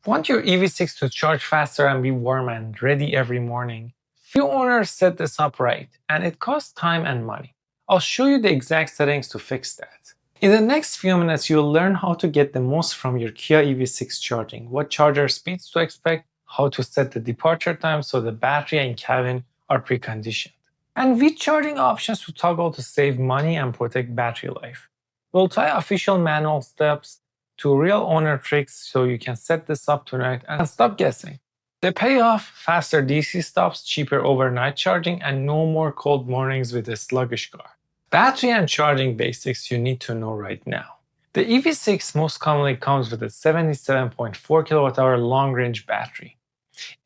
Want your EV6 to charge faster and be warm and ready every morning? Few owners set this up right, and it costs time and money. I'll show you the exact settings to fix that. In the next few minutes, you'll learn how to get the most from your Kia EV6 charging, what charger speeds to expect, how to set the departure time so the battery and cabin are preconditioned, and which charging options to toggle to save money and protect battery life. We'll tie official manual steps to real owner tricks so you can set this up tonight and stop guessing. The payoff: faster DC stops, cheaper overnight charging, and no more cold mornings with a sluggish car. Battery and charging basics you need to know right now. The EV6 most commonly comes with a 77.4 kWh long-range battery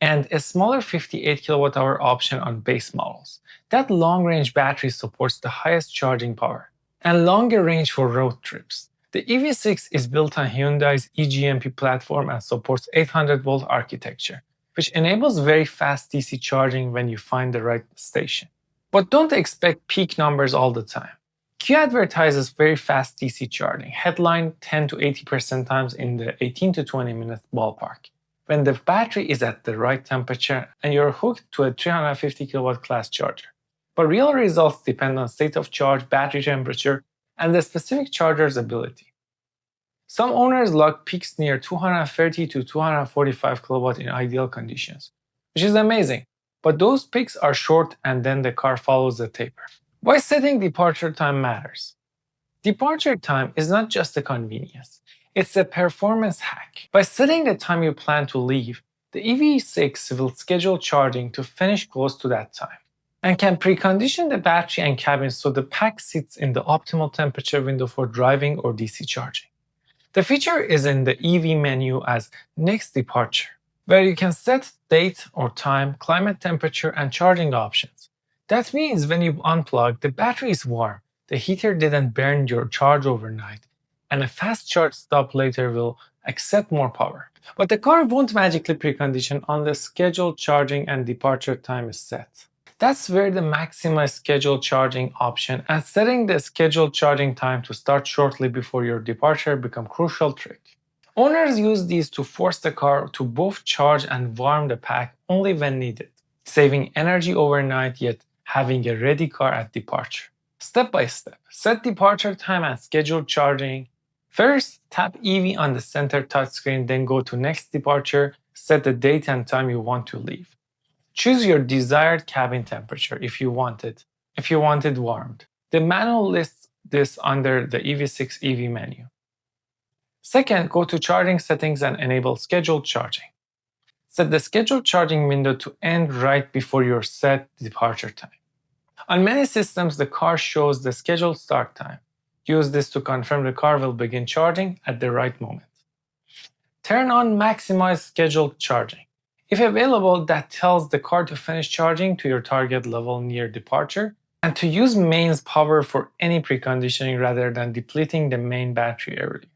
and a smaller 58 kWh option on base models. That long-range battery supports the highest charging power and longer range for road trips. The EV6 is built on Hyundai's eGMP platform and supports 800-volt architecture, which enables very fast DC charging when you find the right station. But don't expect peak numbers all the time. Kia advertises very fast DC charging, headline 10 to 80% times in the 18 to 20 minute ballpark, when the battery is at the right temperature and you're hooked to a 350 kW class charger. But real results depend on state of charge, battery temperature, and the specific charger's ability. Some owners log peaks near 230 to 245 kW in ideal conditions, which is amazing, but those peaks are short and then the car follows the taper. Why setting departure time matters? Departure time is not just a convenience, it's a performance hack. By setting the time you plan to leave, the EV6 will schedule charging to finish close to that time, and can precondition the battery and cabin so the pack sits in the optimal temperature window for driving or DC charging. The feature is in the EV menu as Next Departure, where you can set date or time, climate temperature, and charging options. That means when you unplug, the battery is warm, the heater didn't burn your charge overnight, and a fast charge stop later will accept more power. But the car won't magically precondition unless scheduled charging and departure time is set. That's where the maximize scheduled charging option and setting the scheduled charging time to start shortly before your departure become crucial trick. Owners use these to force the car to both charge and warm the pack only when needed, saving energy overnight yet having a ready car at departure. Step by step, set departure time and scheduled charging. First, tap EV on the center touchscreen, then go to Next Departure, set the date and time you want to leave. Choose your desired cabin temperature if you want it warmed. The manual lists this under the EV6 EV menu. Second, go to Charging Settings and enable Scheduled Charging. Set the scheduled charging window to end right before your set departure time. On many systems, the car shows the scheduled start time. Use this to confirm the car will begin charging at the right moment. Turn on Maximize Scheduled Charging. If available, that tells the car to finish charging to your target level near departure and to use mains power for any preconditioning rather than depleting the main battery earlier.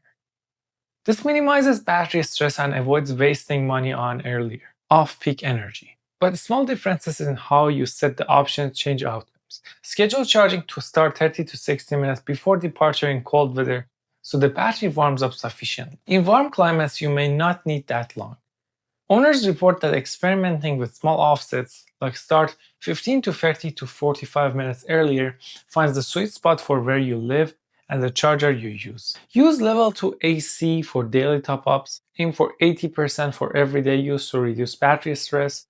This minimizes battery stress and avoids wasting money on earlier, off-peak energy. But small differences in how you set the options change outcomes. Schedule charging to start 30 to 60 minutes before departure in cold weather so the battery warms up sufficiently. In warm climates, you may not need that long. Owners report that experimenting with small offsets, like start 15 to 30 to 45 minutes earlier, finds the sweet spot for where you live and the charger you use. Use level 2 AC for daily top-ups, aim for 80% for everyday use to reduce battery stress,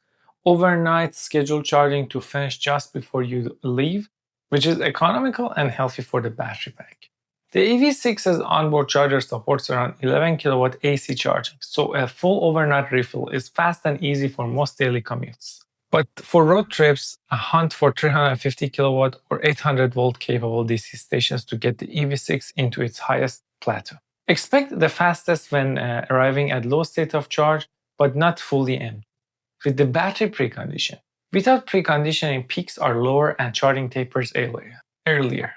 overnight scheduled charging to finish just before you leave, which is economical and healthy for the battery pack. The EV6's onboard charger supports around 11 kW AC charging, so a full overnight refill is fast and easy for most daily commutes. But for road trips, a hunt for 350 kW or 800 volt capable DC stations to get the EV6 into its highest plateau. Expect the fastest when arriving at low state of charge, but not fully empty. With the battery precondition. Without preconditioning, peaks are lower and charging tapers earlier.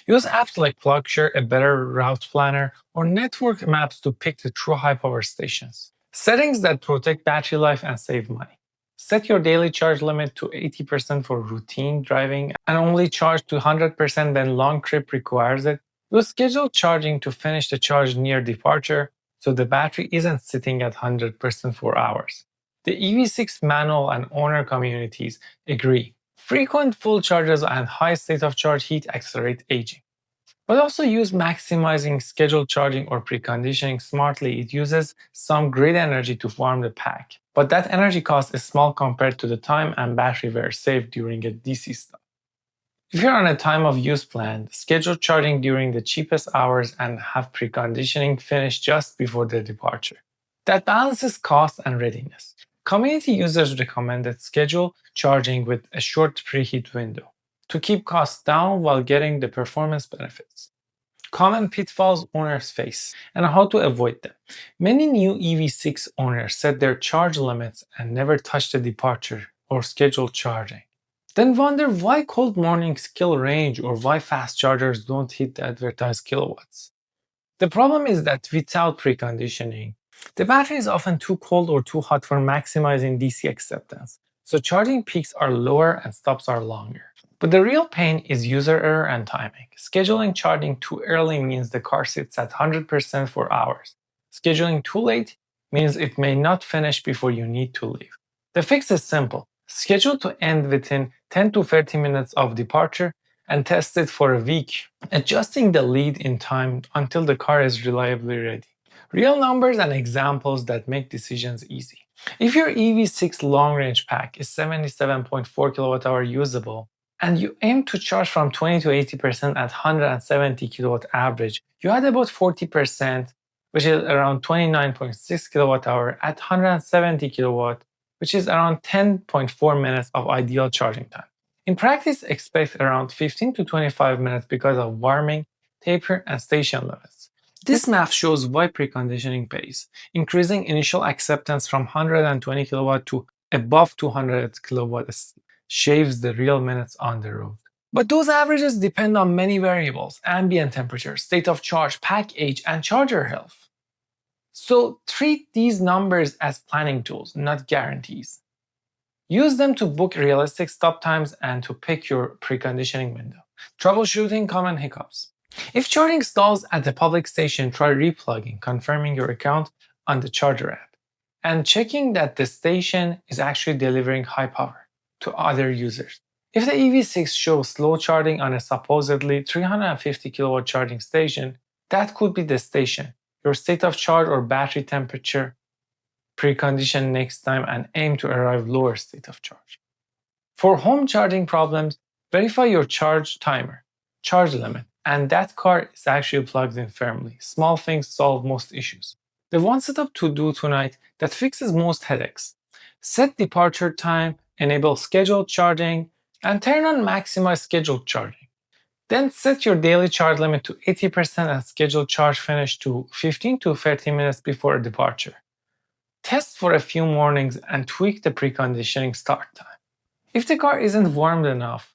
Use apps like PlugShare, a better route planner, or network maps to pick the true high-power stations. Settings that protect battery life and save money. Set your daily charge limit to 80% for routine driving and only charge to 100% when long trip requires it. Use scheduled charging to finish the charge near departure so the battery isn't sitting at 100% for hours. The EV6 manual and owner communities agree. Frequent full charges and high state of charge heat accelerate aging. But also use maximizing scheduled charging or preconditioning smartly. It uses some grid energy to warm the pack. But that energy cost is small compared to the time and battery wear saved during a DC stop. If you're on a time of use plan, schedule charging during the cheapest hours and have preconditioning finish just before the departure. That balances cost and readiness. Community users recommended schedule charging with a short preheat window to keep costs down while getting the performance benefits. Common pitfalls owners face and how to avoid them. Many new EV6 owners set their charge limits and never touch the departure or scheduled charging. Then wonder why cold mornings kill range or why fast chargers don't hit the advertised kilowatts. The problem is that without preconditioning, the battery is often too cold or too hot for maximizing DC acceptance, so charging peaks are lower and stops are longer. But the real pain is user error and timing. Scheduling charging too early means the car sits at 100% for hours. Scheduling too late means it may not finish before you need to leave. The fix is simple. Schedule to end within 10 to 30 minutes of departure and test it for a week, adjusting the lead in time until the car is reliably ready. Real numbers and examples that make decisions easy. If your EV6 long-range pack is 77.4 kWh usable, and you aim to charge from 20 to 80% at 170 kW average, you add about 40%, which is around 29.6 kWh at 170 kW, which is around 10.4 minutes of ideal charging time. In practice, expect around 15 to 25 minutes because of warming, taper, and station limits. This math shows why preconditioning pays. Increasing initial acceptance from 120 kW to above 200 kW shaves the real minutes on the road. But those averages depend on many variables: ambient temperature, state of charge, pack age, and charger health. So treat these numbers as planning tools, not guarantees. Use them to book realistic stop times and to pick your preconditioning window. Troubleshooting common hiccups. If charging stalls at a public station, try replugging, confirming your account on the charger app, and checking that the station is actually delivering high power to other users. If the EV6 shows slow charging on a supposedly 350 kW charging station, that could be the station. Your state of charge or battery temperature, precondition next time and aim to arrive lower state of charge. For home charging problems, verify your charge timer, charge limit, and that car is actually plugged in firmly. Small things solve most issues. The one setup to do tonight that fixes most headaches. Set departure time, enable scheduled charging, and turn on maximize scheduled charging. Then set your daily charge limit to 80% and scheduled charge finish to 15 to 30 minutes before departure. Test for a few mornings and tweak the preconditioning start time. If the car isn't warmed enough,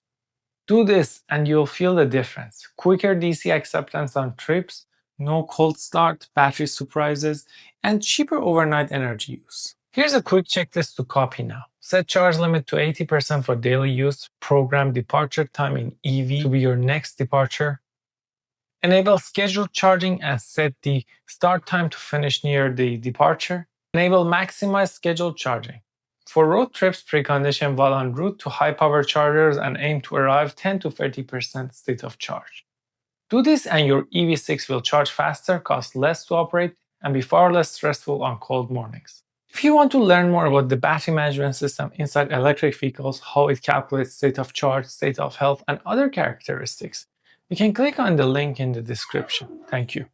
do this and you'll feel the difference. Quicker DC acceptance on trips, no cold start, battery surprises, and cheaper overnight energy use. Here's a quick checklist to copy now. Set charge limit to 80% for daily use. Program departure time in EV to be your next departure. Enable scheduled charging and set the start time to finish near the departure. Enable maximize scheduled charging. For road trips, precondition while en route to high-power chargers and aim to arrive 10 to 30% state of charge. Do this and your EV6 will charge faster, cost less to operate, and be far less stressful on cold mornings. If you want to learn more about the battery management system inside electric vehicles, how it calculates state of charge, state of health, and other characteristics, you can click on the link in the description. Thank you.